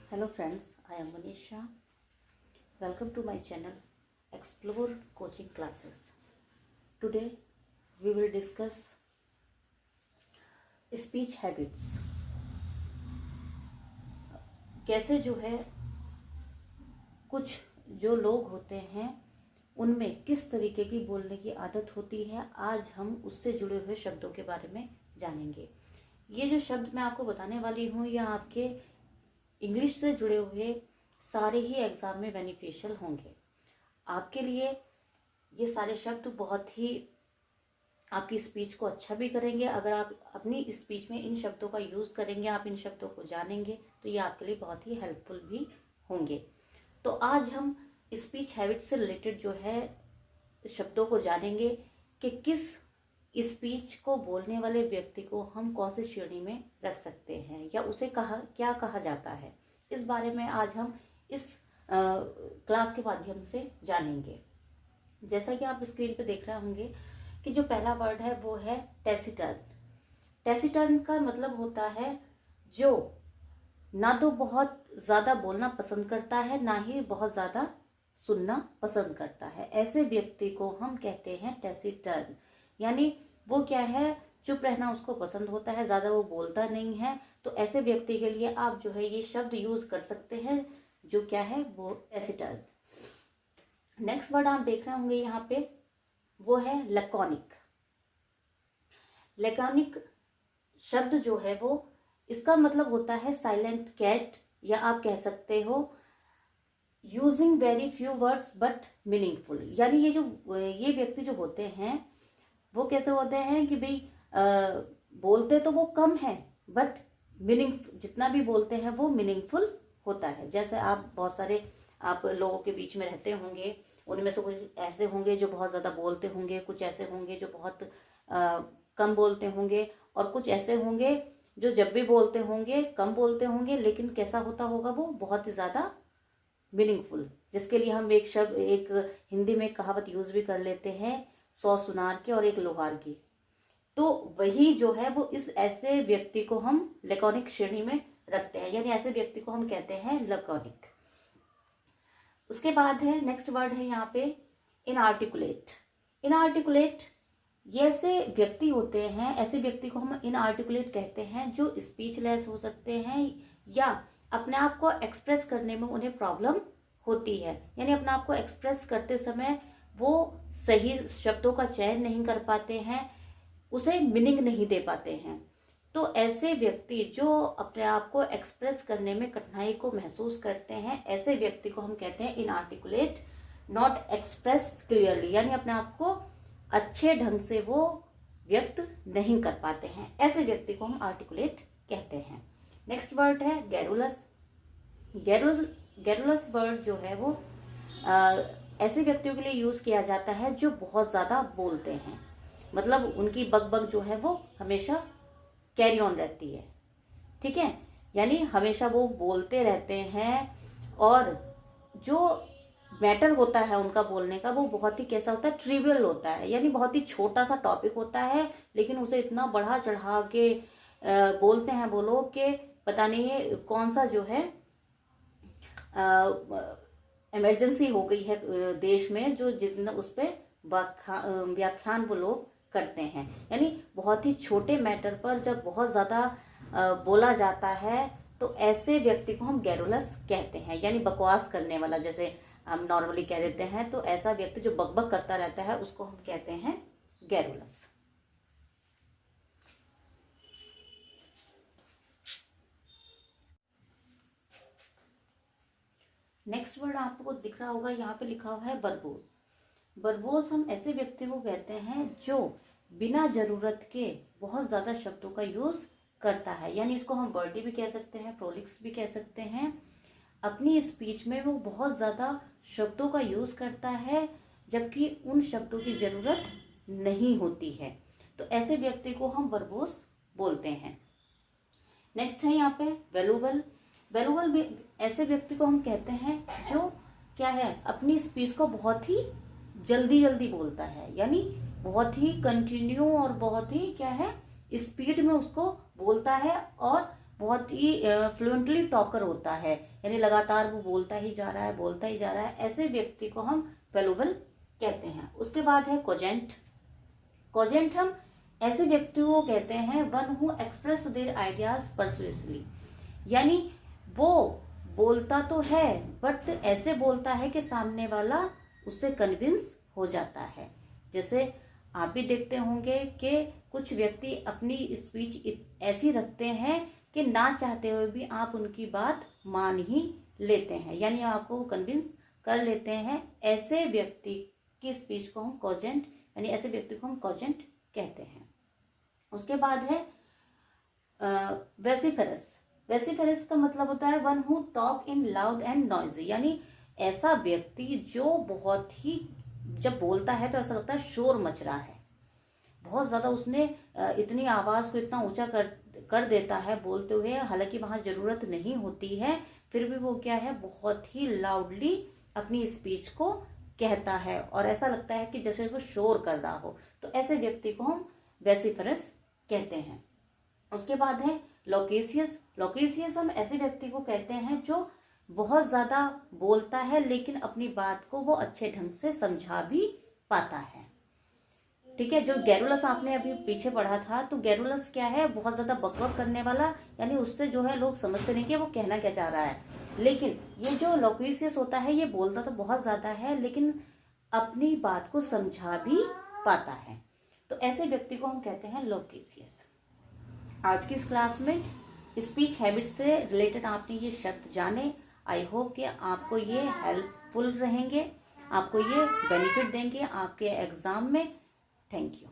Hello friends, I am Manisha. Welcome to my channel Explore Coaching Classes. Today we will discuss speech habits. कैसे जो है कुछ जो लोग होते हैं उनमें किस तरीके की बोलने की आदत होती है, आज हम उससे जुड़े हुए शब्दों के बारे में जानेंगे। ये जो शब्द मैं आपको बताने वाली हूँ यह आपके इंग्लिश से जुड़े हुए सारे ही एग्ज़ाम में बेनिफिशियल होंगे। आपके लिए ये सारे शब्द बहुत ही आपकी स्पीच को अच्छा भी करेंगे। अगर आप अपनी स्पीच में इन शब्दों का यूज़ करेंगे, आप इन शब्दों को जानेंगे तो ये आपके लिए बहुत ही हेल्पफुल भी होंगे। तो आज हम स्पीच हैबिट से रिलेटेड जो है शब्दों को जानेंगे कि किस स्पीच को बोलने वाले व्यक्ति को हम कौन सी श्रेणी में रख सकते हैं या उसे क्या कहा जाता है। इस बारे में आज हम इस क्लास के माध्यम से जानेंगे। जैसा कि आप स्क्रीन पे देख रहे होंगे कि जो पहला वर्ड है वो है टैसिटर्न। टैसिटर्न का मतलब होता है जो ना तो बहुत ज़्यादा बोलना पसंद करता है, ना ही बहुत ज़्यादा सुनना पसंद करता है। ऐसे व्यक्ति को हम कहते हैं टैसिटर्न। यानी वो क्या है, चुप रहना उसको पसंद होता है, ज़्यादा वो बोलता नहीं है। तो ऐसे व्यक्ति के लिए आप जो है ये शब्द यूज़ कर सकते हैं, जो क्या है वो टैसिटर्न। नेक्स्ट वर्ड आप देख रहे होंगे यहाँ पे, वो है लैकोनिक। लैकोनिक शब्द जो है वो इसका मतलब होता है साइलेंट कैट, या आप कह सकते हो using very few words but meaningful. यानी ये व्यक्ति जो होते हैं वो कैसे होते हैं कि भाई बोलते तो वो कम है बट जितना भी बोलते हैं वो मीनिंगफुल होता है। जैसे आप बहुत सारे आप लोगों के बीच में रहते होंगे, उनमें से कुछ ऐसे होंगे जो बहुत ज़्यादा बोलते होंगे, कुछ ऐसे होंगे जो बहुत कम बोलते होंगे, और कुछ ऐसे होंगे जो जब भी बोलते होंगे कम बोलते होंगे, लेकिन कैसा होता होगा वो बहुत ही ज़्यादा मीनिंगफुल। जिसके लिए हम एक हिंदी में कहावत यूज़ भी कर लेते हैं, 100 सुनार के और एक लोहार की। तो वही जो है वो इस ऐसे व्यक्ति को हम लैकोनिक श्रेणी में रखते हैं, यानी ऐसे व्यक्ति को हम कहते हैं लैकोनिक। उसके बाद है नेक्स्ट वर्ड है यहाँ पे इनआर्टिकुलेट। इनआर्टिकुलेट ये ऐसे व्यक्ति होते हैं, ऐसे व्यक्ति को हम इनआर्टिकुलेट कहते हैं जो स्पीचलेस हो सकते हैं या अपने आप को एक्सप्रेस करने में उन्हें प्रॉब्लम होती है। यानी अपने आप को एक्सप्रेस करते समय वो सही शब्दों का चयन नहीं कर पाते हैं, उसे मीनिंग नहीं दे पाते हैं। तो ऐसे व्यक्ति जो अपने आप को एक्सप्रेस करने में कठिनाई को महसूस करते हैं, ऐसे व्यक्ति को हम कहते हैं इनआर्टिकुलेट, नॉट एक्सप्रेस क्लियरली। यानी अपने आप को अच्छे ढंग से वो व्यक्त नहीं कर पाते हैं, ऐसे व्यक्ति को हम आर्टिकुलेट कहते हैं। नेक्स्ट वर्ड है गैरुलस। गैरुलस वर्ड जो है वो ऐसे व्यक्तियों के लिए यूज किया जाता है जो बहुत ज्यादा बोलते हैं, मतलब उनकी बकबक जो है वो हमेशा कैरी ऑन रहती है। ठीक है, यानी हमेशा वो बोलते रहते हैं, और जो मैटर होता है उनका बोलने का वो बहुत ही कैसा होता है, ट्रिवियल होता है। यानी बहुत ही छोटा सा टॉपिक होता है, लेकिन उसे इतना बढ़ा चढ़ा के बोलते हैं वो लोग कि पता नहीं है कौन सा जो है इमरजेंसी हो गई है देश में, जो जितना उस पर व्याख्यान वो लोग करते हैं। यानी बहुत ही छोटे मैटर पर जब बहुत ज़्यादा बोला जाता है तो ऐसे व्यक्ति को हम गैरुलस कहते हैं, यानी बकवास करने वाला, जैसे हम नॉर्मली कह देते हैं। तो ऐसा व्यक्ति जो बकबक करता रहता है उसको हम कहते हैं गैरुलस। नेक्स्ट वर्ड आपको दिख रहा होगा, यहाँ पे लिखा हुआ है बरबोस। बरबोस हम ऐसे व्यक्ति को कहते हैं जो बिना जरूरत के बहुत ज्यादा शब्दों का यूज करता है। यानी इसको हम वर्डी भी कह सकते हैं, प्रोलिक्स भी कह सकते हैं। अपनी स्पीच में वो बहुत ज्यादा शब्दों का यूज करता है जबकि उन शब्दों की जरूरत नहीं होती है। तो ऐसे व्यक्ति को हम बरबोस बोलते हैं। नेक्स्ट है यहाँ पे वैल्यूबल। वैल्यूबल भी ऐसे व्यक्ति को हम कहते हैं जो क्या है, अपनी स्पीच को बहुत ही जल्दी जल्दी बोलता है, यानी बहुत ही कंटिन्यू और बहुत ही क्या है स्पीड में उसको बोलता है, और बहुत ही फ्लुएंटली टॉकर होता है, यानी लगातार वो बोलता ही जा रहा है, बोलता ही जा रहा है, ऐसे व्यक्ति को हम वैल्यूएबल कहते हैं। उसके बाद है कोजेंट। कोजेंट हम ऐसे व्यक्ति को कहते हैं one who express their ideas persuasively, यानी वो बोलता तो है बट ऐसे बोलता है कि सामने वाला उससे कन्विंस हो जाता है। जैसे आप भी देखते होंगे कि कुछ व्यक्ति अपनी स्पीच ऐसी रखते हैं कि ना चाहते हुए भी आप उनकी बात मान ही लेते हैं, यानी आपको कन्विंस कर लेते हैं। ऐसे व्यक्ति की स्पीच को हम कोजेंट, यानी ऐसे व्यक्ति को हम कोजेंट कहते हैं। उसके बाद है वेसिफेरस। वेसिफेरस का मतलब होता है one who talk in loud and noisy, यानी ऐसा व्यक्ति जो बहुत ही जब बोलता है तो ऐसा लगता है शोर मच रहा है, बहुत ज्यादा उसने इतनी आवाज को इतना ऊंचा कर देता है बोलते हुए, हालांकि वहां जरूरत नहीं होती है, फिर भी वो क्या है बहुत ही लाउडली अपनी स्पीच को कहता है और ऐसा लगता है कि जैसे वो शोर कर रहा हो। तो ऐसे व्यक्ति को हम वेसिफरस कहते हैं। उसके बाद है लोकेशियस। लोकेशियस हम ऐसे व्यक्ति को कहते हैं जो बहुत ज्यादा बोलता है लेकिन अपनी बात को वो अच्छे ढंग से समझा भी पाता है। ठीक है, जो गैरुलस आपने अभी पीछे पढ़ा था, तो गैरुलस क्या है, बहुत ज्यादा बकबक करने वाला, यानी उससे जो है लोग समझते नहीं कि वो कहना क्या चाह रहा है। लेकिन ये जो लोकेशियस होता है ये बोलता तो बहुत ज्यादा है लेकिन अपनी बात को समझा भी पाता है, तो ऐसे व्यक्ति को हम कहते हैं लोकेशियस। आज की इस क्लास में स्पीच हैबिट से रिलेटेड आपने ये शब्द जाने। आई होप कि आपको ये हेल्पफुल रहेंगे, आपको ये बेनिफिट देंगे आपके एग्जाम में। Thank you.